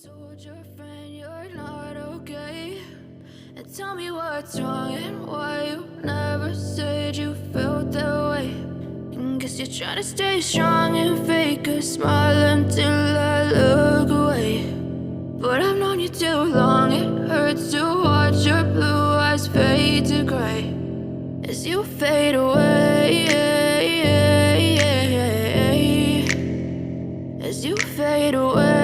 told your friend you're not okay, and tell me what's wrong and why you never said you felt that way. And guess you're trying to stay strong and fake a smile until I look away. But I've known you too long, it hurts to watch your blue eyes fade to gray as you fade away, as you fade away.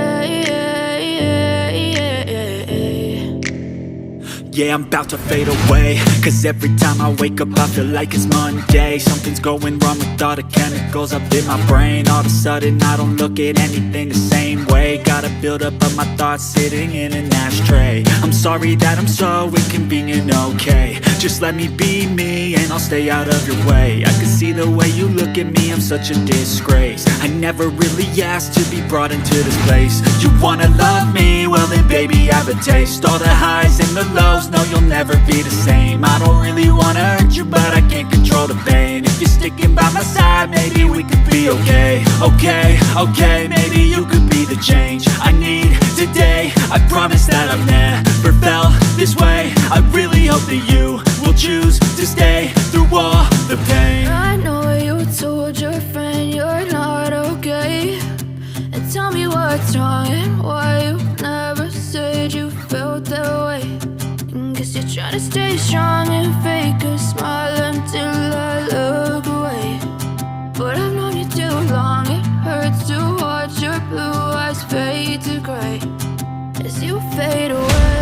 Yeah, I'm about to fade away, cause every time I wake up I feel like it's Monday. Something's going wrong with all the chemicals up in my brain. All of a sudden I don't look at anything the same way. Got a buildup of my thoughts sitting in an ashtray. I'm sorry that I'm so inconvenient, okay. Just let me be me and I'll stay out of your way. I can see the way you look at me, I'm such a disgrace. I never really asked to be brought into this place. You wanna love me? Well then baby have a taste. All the highs and the lows, no, you'll never be the same. I don't really wanna hurt you, but I can't control the pain. If you're sticking by my side, maybe we could be okay. Okay, maybe you could be the change I need today. I promise that I've never felt this way. I really hope that you will choose to stay through all the pain. I know you told your friend you're not okay, and tell me what's wrong and why you never said you felt that way. And guess you're trying to stay strong and fake a smile until I look away. But I've known you too long, it hurts to watch your blue eyes fade to gray as you fade away.